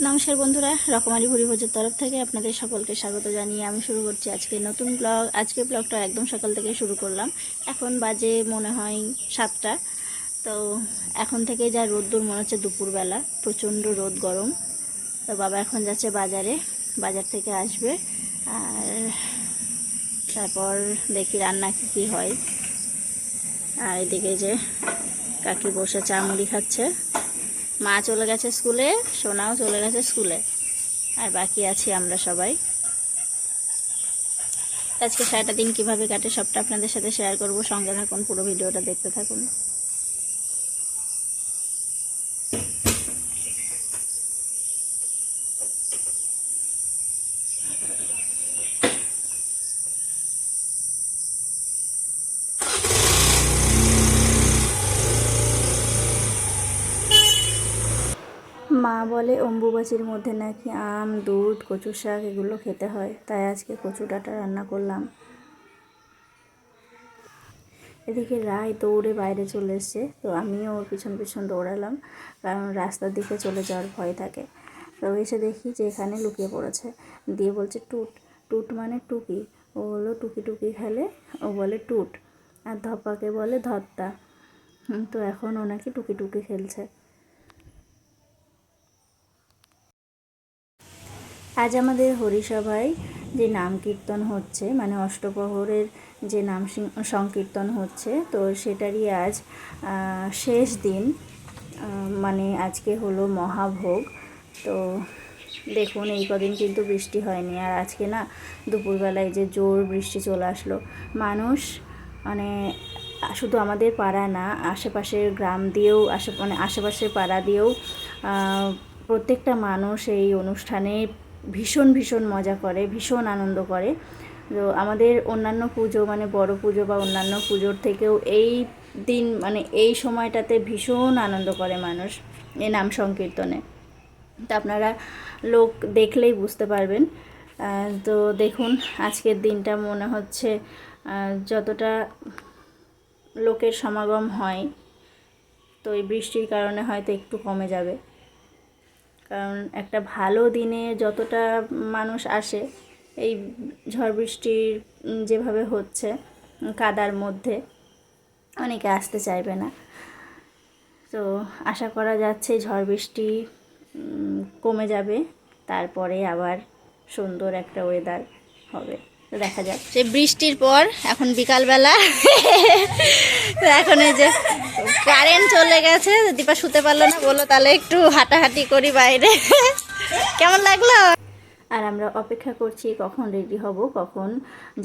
নমস্কার বন্ধুরা, রকমারি ভুরিভোজের তরফ থেকে আপনাদের সকলকে স্বাগত জানিয়ে আমি শুরু করছি আজকে নতুন ব্লগ। আজকের ব্লগটা একদম সকাল থেকে শুরু করলাম। এখন বাজে মনে হয় 7টা। তো এখন থেকে যা রোদ্দুর মনে হচ্ছে দুপুরবেলা, প্রচণ্ড রোদ গরম। তো বাবা এখন যাচ্ছে বাজারে, বাজার থেকে আসবে আর তারপর দেখি রান্না কী হয়। আর এদিকে যে কাকি বসে চা মুড়ি খাচ্ছে। মা চলে গেছে স্কুলে, সোনাও চলে গেছে স্কুলে, আর বাকি আছি আমরা সবাই। আজকে সারাটা দিন কিভাবে কাটে সবটা আপনাদের সাথে শেয়ার করব। সঙ্গে থাকুন, পুরো ভিডিওটা দেখতে থাকুন। মা বলে অম্বুবাচীর মধ্যে নাকি আম, দুধ, কচু শাক এগুলো খেতে হয়, তাই আজকে কচু ডাঁটা রান্না করলাম। এদিকে রায় দৌড়ে বাইরে চলে এসছে, তো আমিও ওর পিছন পিছন দৌড়ালাম, কারণ রাস্তার দিকে চলে যাওয়ার ভয় থাকে। তো এসে দেখি যে এখানে লুকিয়ে পড়েছে, দিয়ে বলছে টুট। টুট মানে টুকি। ও হলো টুকি টুকি খেলে, ও বলে টুট। আর ধপ্পাকে বলে ধত্তা। তো এখন ও নাকি টুকি টুকি খেলছে। আজ আমাদের হরিসভায় যে নাম কীর্তন হচ্ছে, মানে অষ্টপ্রহরের যে নাম সংকীর্তন হচ্ছে, তো সেটারই আজ শেষ দিন। মানে আজকে হলো মহাভোগ। তো দেখুন, এই কদিন কিন্তু বৃষ্টি হয়নি, আর আজকে না দুপুরবেলায় যে জোর বৃষ্টি চলে আসলো। মানুষ মানে শুধু আমাদের পাড়া না, আশেপাশের গ্রাম দিয়েও মানে আশেপাশের পাড়া দিয়েও প্রত্যেকটা মানুষ এই অনুষ্ঠানে ভীষণ ভীষণ মজা করে, ভীষণ আনন্দ করে। তো আমাদের অন্যান্য পুজো মানে বড় পুজো বা অন্যান্য পুজোর থেকেও এই দিন মানে এই সময়টাতে ভীষণ আনন্দ করে মানুষ এই নাম সংকীর্তনে। তো আপনারা লোক দেখলেই বুঝতে পারবেন। তো দেখুন, আজকের দিনটা মনে হচ্ছে যতটা লোকের সমাগম হয়, তো এই বৃষ্টির কারণে হয়তো একটু কমে যাবে। কারণ একটা ভালো দিনে যতটা মানুষ আসে, এই ঝড় বৃষ্টির যেভাবে হচ্ছে কাদার মধ্যে, অনেকে আসতে চাইবে না। তো আশা করা যাচ্ছে ঝড় বৃষ্টি কমে যাবে, তারপরে আবার সুন্দর একটা ওয়েদার হবে। তো দেখা যাক। সে বৃষ্টির পর এখন বিকালবেলা, এখন এই যে কারেন্ট চলে গেছে, দীপা শুতে পারলো না, বললো তাহলে একটু হাঁটাহাঁটি করি বাইরে। কেমন লাগলো? আর আমরা অপেক্ষা করছি কখন রেডি হব, কখন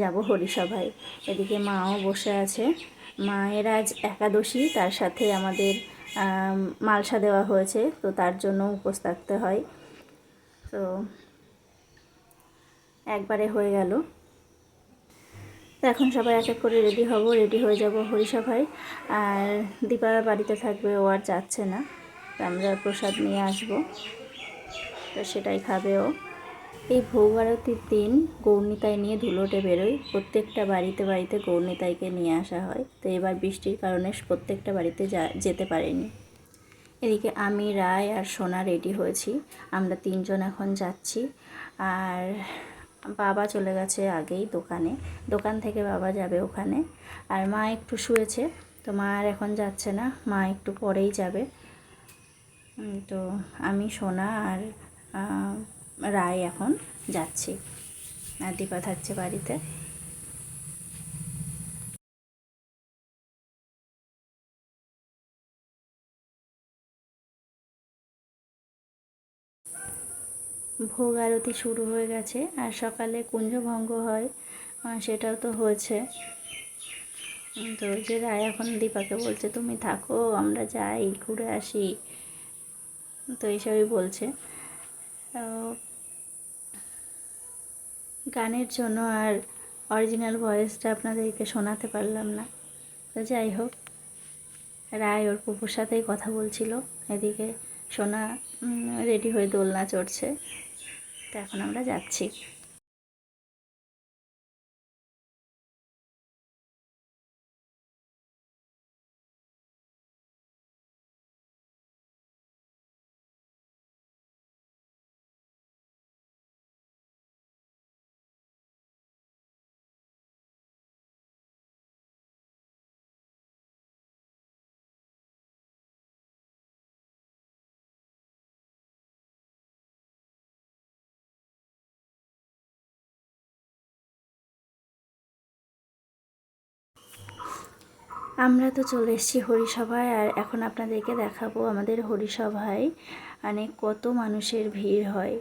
যাব হরিসভায়। এদিকে মাও বসে আছে। মায়ের আজ একাদশী, তার সাথে আমাদের মালসা দেওয়া হয়েছে, তো তার জন্য উপোস থাকতে হয়। তো একবারে হয়ে গেল। তো এখন সবাই এক এক করে রেডি হব, রেডি হয়ে যাব হরিসভায়। আর দীপা বাড়িতে থাকবে, ও আর যাচ্ছে না। তো আমরা প্রসাদ নিয়ে আসবো, তো সেটাই খাবে ও। এই ভোগ আরতির দিন গৌরনিতাই নিয়ে ধুলোটে বেরোয়, প্রত্যেকটা বাড়িতে বাড়িতে গৌরনিতাইকে নিয়ে আসা হয়। তো এবার বৃষ্টির কারণে প্রত্যেকটা বাড়িতে যেতে পারেনি। এদিকে আমি, রায় আর সোনা রেডি হয়েছি, আমরা তিনজন এখন যাচ্ছি। আর বাবা চলে গেছে আগেই দোকানে, দোকান থেকে বাবা যাবে ওখানে। আর মা একটু শুয়েছে, তো মা আর এখন যাচ্ছে না, মা একটু পরেই যাবে। তো আমি, সোনা আর রায় এখন যাচ্ছি, আর দীপা থাকছে বাড়িতে। ভোগ আরতি শুরু হয়ে গেছে, আর সকালে কুঞ্জভঙ্গ হয়, সেটাও তো হয়েছে। তো যে রায় এখন দীপাকে বলছে তুমি থাকো, আমরা যাই ঘুরে আসি, তো এইসবই বলছে। গানের জন্য আর অরিজিনাল ভয়েসটা আপনাদেরকে শোনাতে পারলাম না। তো যাই হোক, রায় ওর পুকুর সাথেই কথা বলছিল, এদিকে সোনা রেডি হয়ে দোলনা চড়ছে। তো এখন আমরা যাচ্ছি। আমরা তো চলে এসেছি হরিসভায়, আর এখন আপনাদেরকে দেখাবো আমাদের হরিসভায় মানে কত মানুষের ভিড় হয়।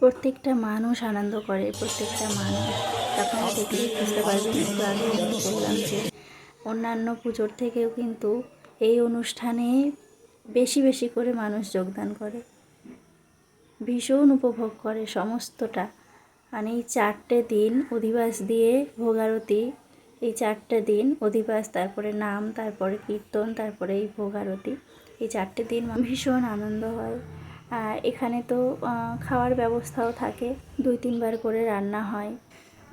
প্রত্যেকটা মানুষ আনন্দ করে, প্রত্যেকটা মানুষ। আপনারা দেখলেই বুঝতে পারবেন। একটু আগে বললাম যে অন্যান্য পুজোর থেকেও কিন্তু এই অনুষ্ঠানে বেশি বেশি করে মানুষ যোগদান করে, ভীষণ উপভোগ করে সমস্তটা। মানে এই 4টে দিন অধিবাস দিয়ে ভোগারতি, এই 4টে দিন অধিবাস, তারপরে নাম, তারপরে কীর্তন, তারপরে এই ভোগারতি, এই 4টে দিন ভীষণ আনন্দ হয়। আর এখানে তো খাওয়ার ব্যবস্থাও থাকে, 2-3 বার করে রান্না হয়।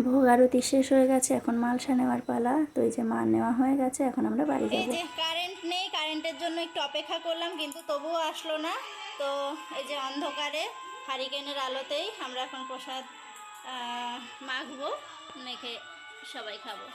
ভোগারতি শেষ হয়ে গেছে, এখন মালসা নেওয়ার পালা। তো এই যে মাল নেওয়া হয়ে গেছে, এখন আমরা বাড়ি যাব। এই যে কারেন্ট নেই, কারেন্টের জন্য একটু অপেক্ষা করলাম, কিন্তু তবুও আসলো না। তো এই যে অন্ধকারে হারিকেনের আলোতেই আমরা এখন প্রসাদ মাখবো, মেখে সবাই খাবো।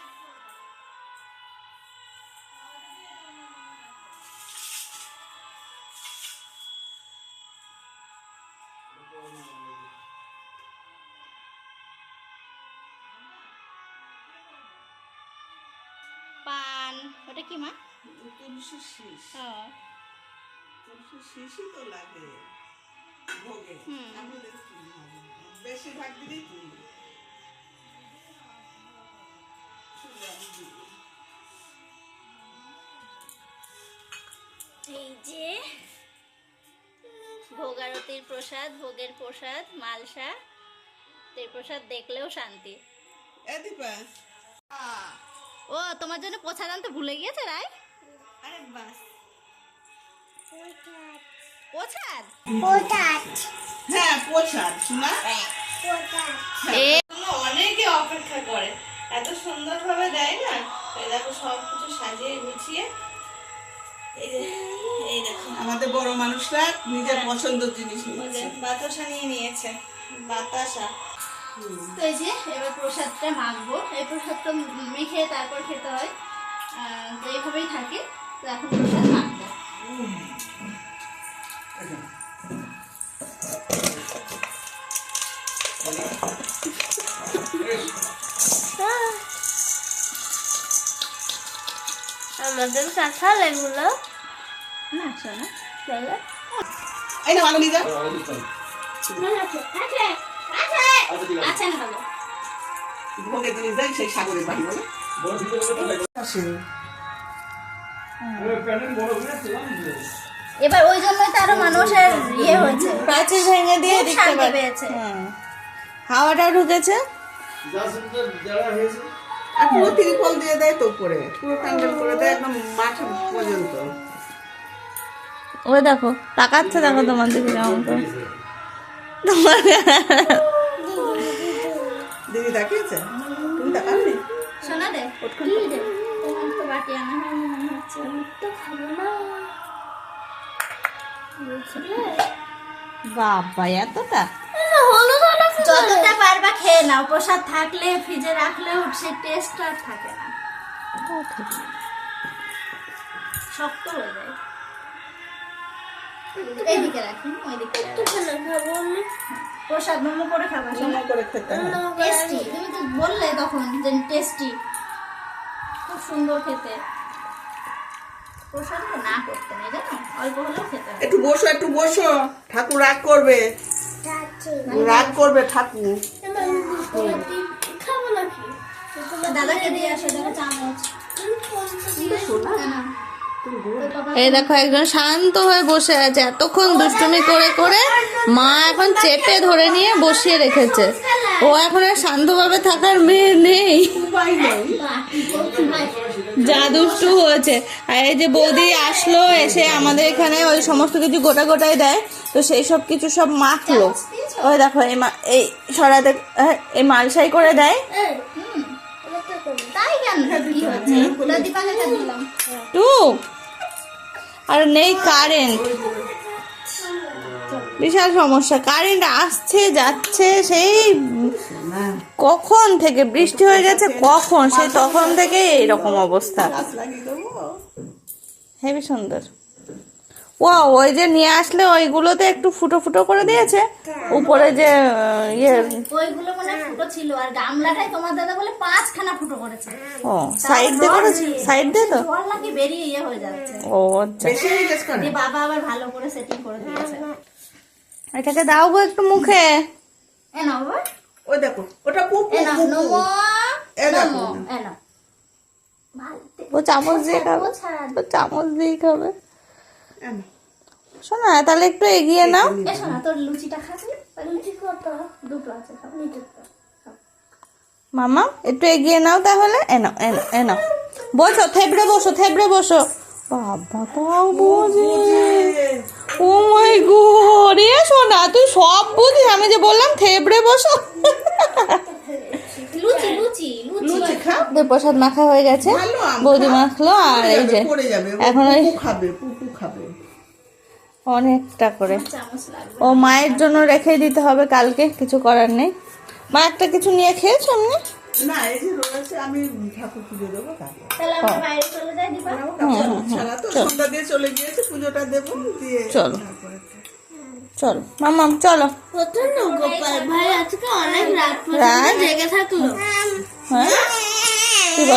পান, ওটা কি মা? তুলসী শীষ। ও তুলসী শীষই তো লাগে ভোগে। আমাদের বেশিরভাগ দিনই তুলি। এই যে ভোগারতির প্রসাদ, ভোগের প্রসাদ মালসা। এই প্রসাদ দেখলেও শান্তি। দীপা, ও তোমার জন্য প্রসাদ আনতে ভুলে গিয়েছে রায়। আরে বাস, প্রসাদ হ্যাঁ প্রসাদ শোনা। এ অনেকে অপেক্ষা করে, এত সুন্দর ভাবে দেয় না। এই দেখো সবকিছু সাজিয়ে গুছিয়ে। এই দেখো আমাদের বড় মানুষরা নিজের পছন্দের জিনিস নিয়েছে। বাতাসা নিয়ে নিয়েছে, বাতাসা। তো এই যে এবার প্রসাদটা মাখবো। এই প্রসাদটা মেখে তারপর খেতে হয়, তো এইভাবেই থাকে। তো এখন প্রসাদ মাখবো। আমাদের কাঁঠাল এগুলো না শোনা চলে। এই না ভালো নিয়ে যা। আচ্ছা ভালো। ভোগের জিনিস দেয় সেই সাগরের বাড়ি বলে। এবার ওই জন্যই তো আরো মানুষের ইয়ে হয়েছে, প্রাচীর ভেঙে দিয়ে খুব শান্তি পেয়েছে। হাওয়াটা ঢুকেছে। আর পুরো ত্রিপল দিয়ে দেয় তো উপরে, পুরো প্যান্ডেল করে দেয় একদম মাঠ পর্যন্ত। ওই দেখো তাকাচ্ছে, দেখো তোমার দিকে কেমন করে। দিদি তাকিয়েছে, তুমি তাকাওনি? শোনা দে কি দে তোমার তো বাটি আনা হয়নি মনে হচ্ছে। তো খাবো না বাবা এতটা যতটা পারবা খেয়ে নাও। প্রসাদ থাকলে ফ্রিজে রাখলেও সে টেস্ট আর থাকে না, শক্ত হয়ে যায়। এইদিকে রাখি, ওইদিকে প্রসাদ মোমো করে খাবা, মোমো করে খেতে হয়। টেস্টি। তুমি তো বললে তখন যে টেস্টি, খুব সুন্দর খেতে। প্রসাদ না করতে নেই জানো, অল্প হলেও খেতে হয়। একটু বসো, একটু বসো, ঠাকুর রাগ করবে, রাগ করবে ঠাকুর। দাদাকে দিয়ে আসো, দেখো চামচ। এই দেখো একজন শান্ত হয়ে বসে আছে, এতক্ষণ দুষ্টুমি করে করে মা এখন চেপে ধরে নিয়ে বসিয়ে রেখেছে। ও এখন আর শান্তভাবে থাকার মেয়ে নেই, যা দুষ্টু হয়েছে। আর এই যে বৌদি আসলো, এসে আমাদের এখানে ওই সমস্ত কিছু গোটা গোটাই দেয়, তো সেই সব কিছু সব মাখলো। ওই দেখো এই সরাতে এই মালসাই করে দেয়। তাই কেন কি হচ্ছে? দীপাকে দিলাম টু আর নেই কারেন্ট, বিশাল সমস্যা। কারেন্ট আসছে যাচ্ছে, সেই কখন থেকে বৃষ্টি হয়ে গেছে, কখন সেই তখন থেকে এইরকম অবস্থা। হেবি সুন্দর। ও ওই যে নিয়ে আসলে ওইগুলোতে একটু ফুটো ফুটো করে দিয়েছে, উপরে যে ইয়ে ওইগুলো মানে ফুটো ছিল, আর গামলাটাই তোমার দাদা বলে 5খানা ফুটো করেছে। ও সাইড দিয়ে করেছে, সাইড দিয়ে তো। জল নাকি বেরিয়ে ইয়ে হয়ে যাচ্ছে, ও আচ্ছা, দিয়ে বাবা আবার ভালো করে সেটিং করে দিয়েছে। এটাকে দাও গো একটু মুখে। এ নাও বাবা, ওই দেখো ওটা পুপু এ নাও, পুপু। নমো এ দেখো। নমো, এ নাও। ভালো, ও চামচ দিয়ে খাবে, ছাড়। ও চামচ দিয়ে খাবে। এ নাও। শোনা তাহলে একটু এগিয়ে নাও। এসো না, তোর লুচিটা খাবি? লুচি কত? দুটো আছে, সব নিচে তো। মামা একটু এগিয়ে নাও তাহলে। এনাও এনাও এনাও, বসো, থেবড়ে বসো, থেবড়ে বসো। বাবা তাও বুঝে, ও মাই গড, এ শোনা তুই সব বুঝিস, আমি যে বললাম থেবড়ে বসো। লুচি লুচি লুচি লুচি খাও। ওদের প্রসাদ মাখা হয়ে গেছে, ভালো আম বৌদি খাও। মাখলো, আর এই যে পড়ে যাবে এখন ওই পুপু খাবে, পুপু খাবে। অনেকটা করে চামচ লাগবে। ও মায়ের জন্য রেখে দিতে হবে কালকে, কিছু করার নেই। মা একটা কিছু নিয়ে খেয়েছো এমনি? না এই যে রয়েছে, আমি ঠাকুর পুজো দেবো তারপর। তাহলে আমরা বাইরে চলে যাই দিবা। ছাড়া তো সন্ধ্যা দিয়ে চলে গিয়েছে, পুজোটা দেবো দিয়ে চলো। তারপরে। চলো মামাম চলো। গোপাল ভাই আজকে অনেক রাত রাত জেগে থাকলো। হ্যাঁ কি বল